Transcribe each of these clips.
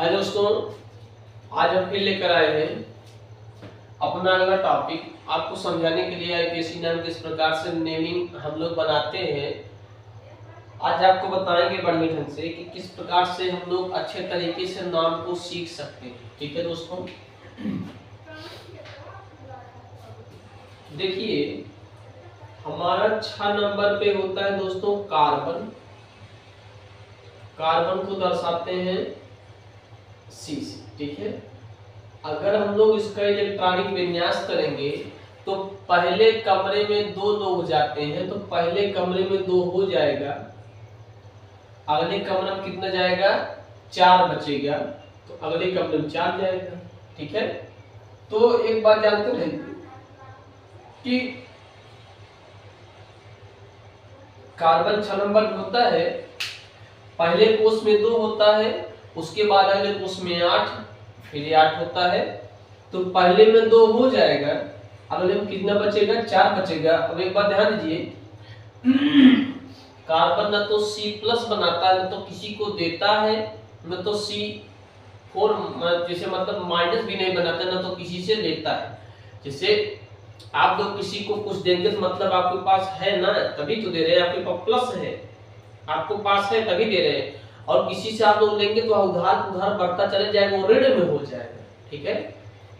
हाय दोस्तों, आज हम फिर लेकर आए हैं अपना अगला टॉपिक आपको समझाने के लिए। आईपीएससी नाम किस प्रकार से नेमिंग हम लोग बनाते हैं, आज आपको बताएंगे बढ़िया ढंग से कि किस प्रकार से हम लोग अच्छे तरीके से नाम को सीख सकते हैं। ठीक है दोस्तों, देखिए हमारा 6 नंबर पे होता है दोस्तों कार्बन। कार्बन को दर्शाते हैं सी से। ठीक है, अगर हम लोग इसका इलेक्ट्रॉनिक विन्यास करेंगे तो पहले कमरे में 2 लोग जाते हैं, तो पहले कमरे में 2 हो जाएगा, अगले कमरे में कितना जाएगा 4 बचेगा, तो अगले कमरे में 4 जाएगा। ठीक है, तो एक बात जानते हैं कि कार्बन 6 नंबर में होता है, पहले कोष में 2 होता है, उसके बाद अगले कोष में 8, फिर 8 होता है, तो पहले में 2 हो जाएगा, अगले में कितना बचेगा 4 बचेगा। अब एक बात ध्यान दीजिए, कार्बन न तो C+ बनाता है, न तो किसी को देता है, न तो C4 जैसे मतलब माइनस भी नहीं बनाता, न तो किसी से लेता है। जैसे आप लोग किसी को कुछ देंगे तो मतलब आपके पास है ना, तभी तो दे रहे हैं, आपके पास प्लस है, आपको पास है तभी दे रहे हैं। और किसी से आप लोग लेंगे तो उधार उधार बढ़ता चले जाएगा, वो ऋण में हो जाएगा। ठीक है,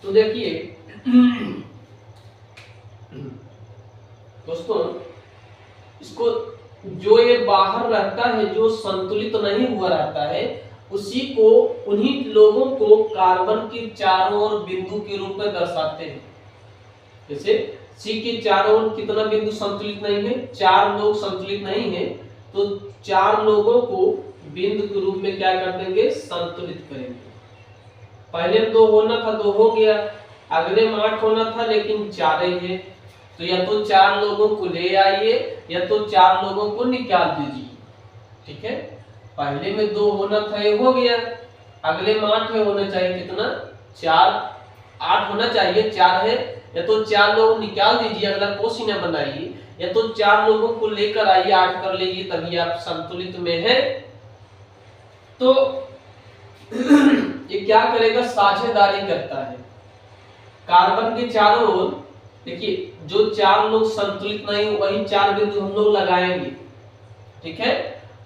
तो देखिए दोस्तों, इसको जो ये बाहर रहता है, जो संतुलित नहीं हुआ रहता है, उसी को उन्हीं लोगों को कार्बन के चारों ओर बिंदु के रूप में दर्शाते हैं। जैसे सी के चारों ओर कितना बिंदु संतुलित नहीं है, 4 लोग संतुलित नहीं है, तो 4 लोगों को बिंदु के रूप में क्या कर देंगे, संतुलित करेंगे। पहले 2 होना था, 2 हो गया, अगले में 8 होना था लेकिन 4 ही है, तो या तो 4 लोगों को ले आइए या तो 4 लोगों को निकाल दीजिए। ठीक है, पहले में 2 होना था, ये हो गया, अगले में 8 है, होना चाहिए कितना 8 होना चाहिए, 4 है, या तो 4 लोग निकाल दीजिए, अगला कोष ही ना बनाइए, या तो 4 लोगों को लेकर आइए, 8 कर लीजिए, तभी आप संतुलित में है। तो ये क्या करेगा, साझेदारी करता है कार्बन के चारों ओर। देखिए जो 4 लोग संतुलित नहीं, वही 4 बिंदु हम लोग लगाएंगे। ठीक है,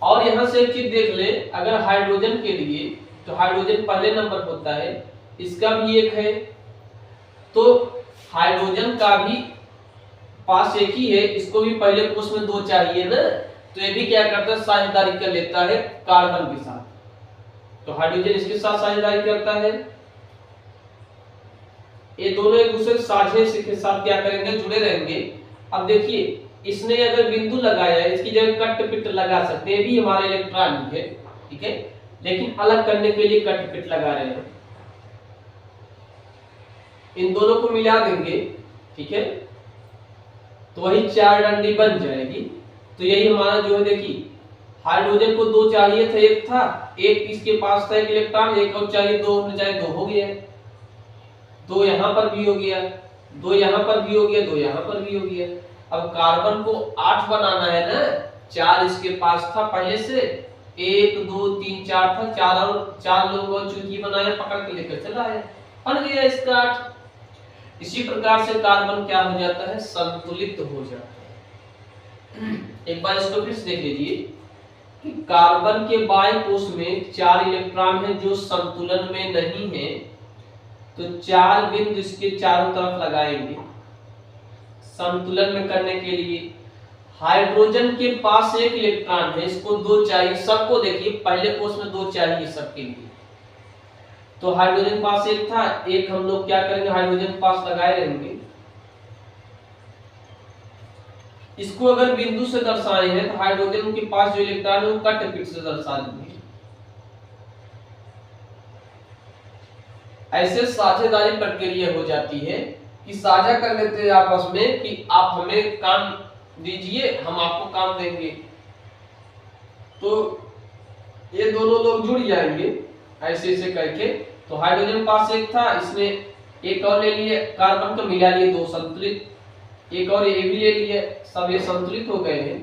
और यहां से एक चीज देख ले, अगर हाइड्रोजन के लिए तो हाइड्रोजन पहले नंबर होता है, इसका भी 1 है, तो हाइड्रोजन का भी पास 1 ही है, इसको भी पहले कोष में 2 चाहिए ना, तो ये भी क्या करता है, साझेदारी कर लेता है कार्बन के साथ। तो हाइड्रोजन इसके साथ साझेदारी करता है, ये दोनों एक दूसरे साझे के साथ क्या करेंगे, जुड़े रहेंगे। अब देखिए इसने अगर बिंदु लगाया है, इसकी जगह कट पिट लगा सकते हैं, भी हमारा इलेक्ट्रॉन ही है। ठीक है, लेकिन अलग करने के लिए कट पिट लगा रहे हैं, इन दोनों को मिला देंगे। ठीक है, तो वही 4 डंडी बन जाएगी। तो यही हमारा जो है, देखिए हाइड्रोजन को 2 चाहिए था, 1 था, 1 इसके पास था, 1 इलेक्ट्रॉन, 1 और चाहिए 2 होने चाहिए, 2 हो गया, 2 यहाँ पर भी हो गया, 2 यहाँ पर भी हो गया, 2 यहाँ पर भी हो गया। अब कार्बन को 8 बनाना है ना, 4 इसके पास था पहले से, 1 2 3 4 था, 4 लोग और चूंकि बनाया, पकड़ के लेकर चला है, बन गया इसका 8। इसी प्रकार से कार्बन क्या हो जाता है, संतुलित हो जाता है। एक बार इसको फिर से देख लीजिए कि कार्बन के बाएं कोष में 4 इलेक्ट्रॉन है जो संतुलन में नहीं है, तो 4 बिंदु इसके चारों तरफ लगाएंगे संतुलन में करने के लिए। हाइड्रोजन के पास 1 इलेक्ट्रॉन है, इसको 2 चाहिए, सबको देखिए पहले कोष में 2 चाहिए सबके लिए, तो हाइड्रोजन पास 1 था, 1 हम लोग क्या करेंगे, हाइड्रोजन पास लगाए रहेंगे। इसको अगर बिंदु से दर्शाए हैं तो हाइड्रोजन के पास जो इलेक्ट्रॉन है वो कट पिट से दर्शा देंगे। ऐसे साझेदारी प्रक्रिया हो जाती है कि साझा कर लेते हैं आपस में कि आप हमें काम दीजिए, हम आपको काम देंगे, तो ये दोनों लोग जुड़ जाएंगे ऐसे ऐसे करके। तो हाइड्रोजन पास 1 था, इसने 1 और ले लिए, कार्बन को मिला लिए, 2 संतुलित, 1 और ये भी ले लिए, सब ये संतुलित हो गए हैं।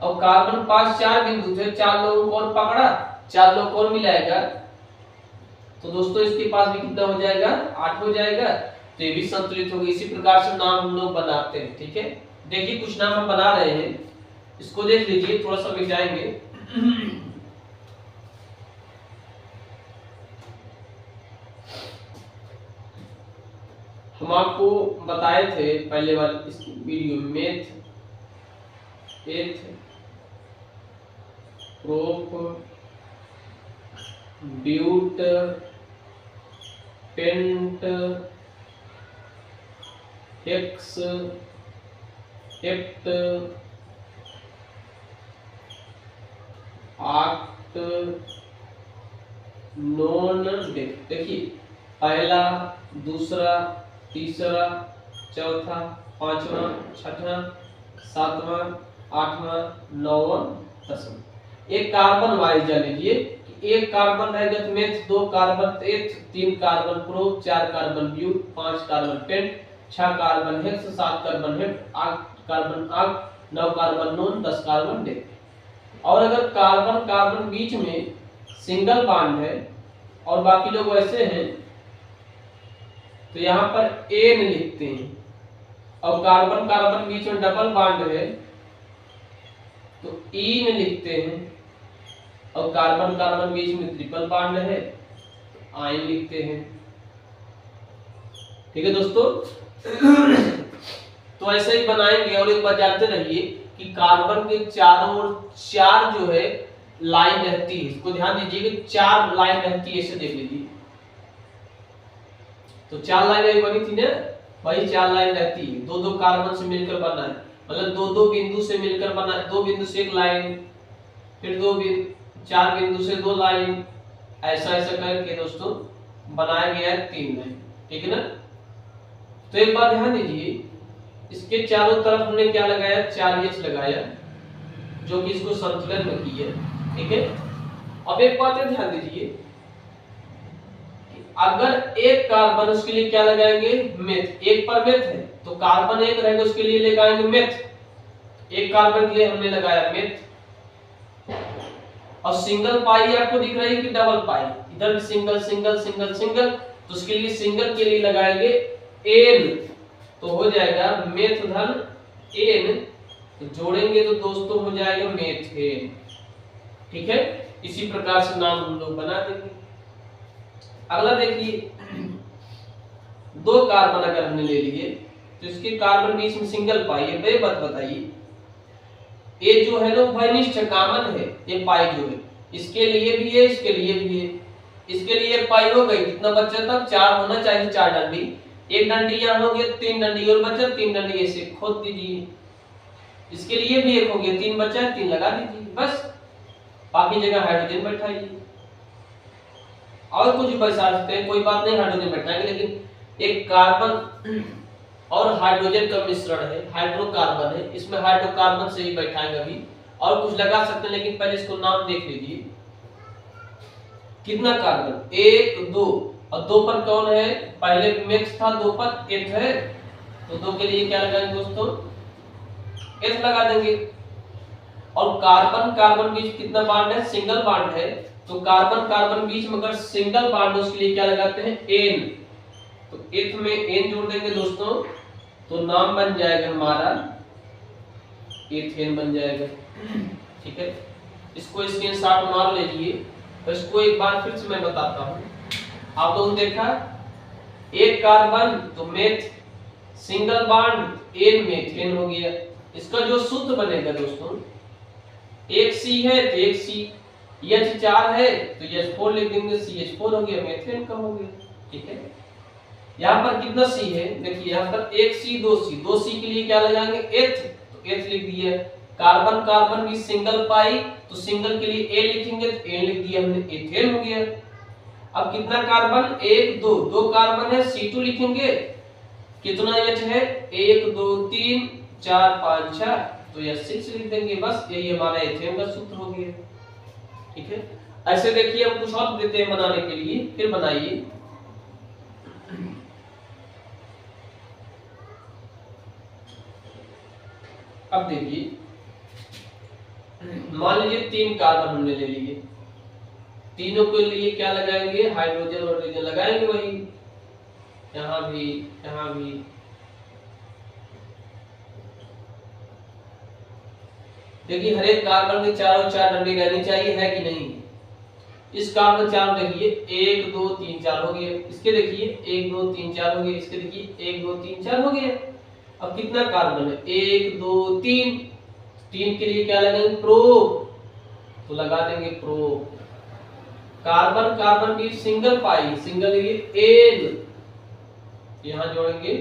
और कार्बन पास 4 बिंदु थे, 4 लोगों को और पकड़ा, 4 लोग कौन मिलाएगा, तो दोस्तों इसके पास भी कितना हो जाएगा, 8 हो जाएगा, तो ये भी संतुलित होगी। इसी प्रकार से नाम हम लोग बनाते हैं। ठीक है, देखिए कुछ नाम हम बना रहे हैं, इसको देख लीजिए, थोड़ा सा मिटाएंगे। हम आपको बताए थे पहले वाले इस वीडियो में, meth, eth, prop, but, pent, hex, hept, oct, non dec. देखिए पहला, दूसरा, तीसरा, चौथा, पांचवा, छठा, सातवां, आठवां, नौवां, दसवां। एक कार्बन वाइज जान लीजिए, एक कार्बन रहेगा तो meth, 2 carbon eth, 3 carbon prop, 4 carbon but, 5 carbon pent, 6 carbon hex, 7 carbon hept, 8 carbon oct, 9 carbon non, 10 carbon dec. और अगर कार्बन कार्बन बीच में सिंगल बॉन्ड है और बाकी लोग वैसे हैं, तो यहाँ पर एन लिखते हैं। और कार्बन कार्बन बीच में डबल बॉन्ड है तो ईन लिखते हैं। और कार्बन कार्बन बीच में ट्रिपल बॉन्ड है तो आइन लिखते हैं। ठीक है दोस्तों, तो ऐसे ही बनाएंगे। और एक बात जानते रहिए कि कार्बन के चारों ओर 4 जो है लाइन रहती है, इसको ध्यान दीजिए कि 4 लाइन रहती है, ऐसे देख लीजिए। तो 4 लाइन बनी थी ना, वही 4 लाइन रहती है, 2-2 कार्बन से मिलकर बना है, मतलब 2-2 बिंदु से मिलकर बना है, 2 बिंदु से एक लाइन, फिर 4 बिंदु से 2 लाइन, ऐसा ऐसा करके दोस्तों बनाया गया है 3 लाइन। ठीक है ना। तो एक बात ध्यान दीजिए, इसके चारों तरफ हमने क्या लगाया, 4H लगाया, जो कि इसको संतुलन में की है। ठीक है। अब एक बात है, ध्यान दीजिए, अगर एक कार्बन, उसके लिए क्या लगाएंगे, मेथ। एक पर मेथ है तो कार्बन एक रहेगा, उसके लिए लगाएंगे मेथ। एक कार्बन के लिए हमने लगाया मेथ। और सिंगल पाई आपको दिख रही है कि डबल पाई, इधर भी सिंगल सिंगल सिंगल सिंगल, तो उसके लिए सिंगल के लिए लगाएंगे एन, तो हो जाएगा मेथ धन एन, तो जोड़ेंगे तो दोस्तों हो जाएगा मेथेन। ठीक है, इसी प्रकार से नाम हम लोग बना देंगे। अगला देखिए, 2 कार्बन अगर हमने ले लिए तो इसके कार्बन बीच में सिंगल पाई है, बे बात बताइए, ये जो है ना उभयनिष्ठ कॉमन है, ये पाई जो है इसके लिए भी है, इसके लिए भी है। इसके लिए पाई हो गई, कितना बचा था, 4 होना चाहिए, 4 डंडी, एक डंडी यहाँ हो गया, 3 डंडी और बचा, 3 डंडी ऐसे खोद दीजिए। इसके लिए भी एक हो गया, 3 बचा, 3 लगा दीजिए, बस बाकी जगह हाइड्रोजन बैठाइए। और कुछ बैठा सकते हैं, कोई बात नहीं, हाइड्रोजन बैठाएंगे, लेकिन एक कार्बन और हाइड्रोजन का मिश्रण है, हाइड्रोकार्बन है, इसमें हाइड्रोकार्बन से ही बैठाएंगे अभी। और कुछ लगा सकते हैं, लेकिन पहले इसको नाम देख लीजिए। कितना कार्बन, 1 2, और 2 पर कौन है, पहले मेथ था, 2 पर एथ है, तो 2 के लिए क्या लगाएंगे दोस्तों, एथ लगा देंगे। और कार्बन कार्बन बीच कितना बॉन्ड है, सिंगल बॉन्ड है, तो कार्बन कार्बन बीच में अगर सिंगल बॉन्ड, उसके लिए क्या लगाते हैं, एन, तो एथ में एन जोड़ देंगे दोस्तों, तो नाम बन जाएगा हमारा एथेन बन जाएगा। ठीक है, इसको स्क्रीनशॉट मार लीजिए। तो इसको एक बार फिर से मैं बताता हूँ, आप लोगों ने देखा, एक कार्बन तो meth, single bond ane, methane हो गया। इसका जो सूत्र बनेगा दोस्तों, एक सी है तो एक सी, H4 है तो H4 लिख देंगे, CH4 हो गया, मेथेन का हो गया। ठीक है, यहाँ पर कितना सी है, देखिए यहाँ पर 1 सी 2 सी, 2 सी के लिए क्या लगाएंगे, एथ, तो एथ लिख दिया। कार्बन कार्बन भी सिंगल पाई, तो सिंगल के लिए ए लिखेंगे, तो ए लिख दिया हमने, एथेन हो गया। अब कितना कार्बन, 1 2, 2 कार्बन है, C2 लिखेंगे, कितना H है, 1 2 3 4 5 6, तो यह 6 लिख देंगे, बस यही हमारा एथेन का सूत्र हो गया। ठीक है, ऐसे देखिए हम कुछ और देते हैं बनाने के लिए, फिर बनाइए। अब देखिए, मान लीजिए 3 कार्बन हमने ले लिए, तीनों के लिए क्या लगाएंगे, हाइड्रोजन और ऑक्सीजन लगाएंगे वही, यहाँ भी यहाँ भी। देखिए हर एक कार्बन के चारों चार डंडी रहनी चाहिए, है कि नहीं। इस कार्बन चार देखिए 1 2 3 4 हो गए, इसके देखिए 1 2 3 4 हो गए, इसके देखिए 1 2 3 4 हो गए। अब कितना कार्बन है, 1 2 3, 3 के लिए क्या लगेंगे, प्रोप, तो लगा देंगे प्रोप। कार्बन कार्बन की सिंगल पाई, सिंगल एन, यहां जोड़ेंगे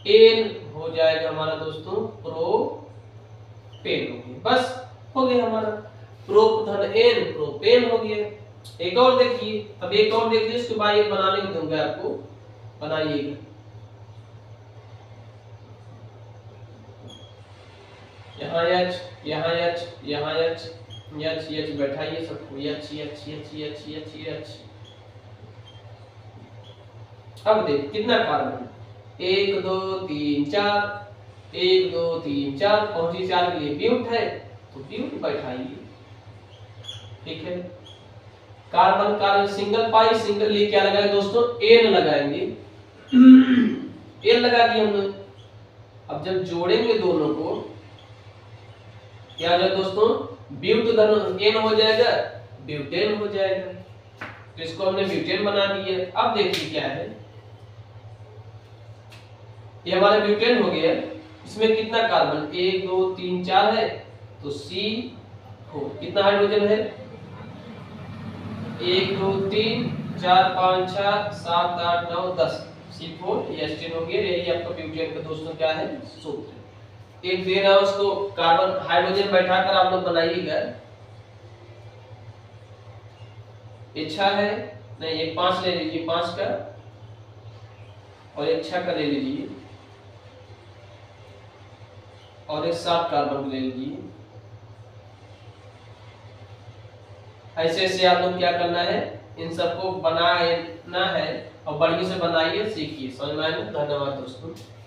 एन, हो जाएगा हमारा दोस्तों प्रोपेन हो गया, बस हो गया हमारा प्रोप धन एन, प्रोपेन हो गया। एक और देखिए, अब एक और देखिए, इसके बाद ये बनाने को दूंगा आपको, बनाइएगा। यहाँ H, यहाँ H, यहाँ H, H बैठाइए सबको, H। अब देख कितना कार्बन, 1 2 3 4, 1 2 3 4, पहुंची 4 के लिए ब्यूट है, तो ब्यूट बैठाइए, ठीक है। कार्बन कार्बन सिंगल पाई, सिंगल लिए क्या लगाएंगे दोस्तों, एन लगाएंगे, एन लगा दिया हमने। अब जब जोड़ेंगे दोनों को क्या हो जाएगा दोस्तों, ब्यूट धन एन हो जाएगा, ब्यूटेन हो जाएगा, तो इसको हमने ब्यूटेन बना दिया। अब देखिए क्या है, ये हमारा ब्यूटेन हो गया, इसमें कितना कार्बन, 1 2 3 4 है, तो C4, कितना हाइड्रोजन है, 1 2 3 4 5 6 7 8 9 10, C4 एस्टेन हो गया। यही आपका ब्यूटेन का दोस्तों क्या है, सूत्र। एक दे रहा है उसको कार्बन हाइड्रोजन बैठाकर आप लोग बनाइएगा, इच्छा है नहीं, एक 5 ले लीजिए, 5 का, और एक 6 का ले लीजिए, और एक 7 कार्बन ले लीजिए। ऐसे ऐसे आप लोग क्या करना है, इन सबको बनाना है, और बढ़िया से बनाइए, सीखिए। समझ में आया? धन्यवाद दोस्तों।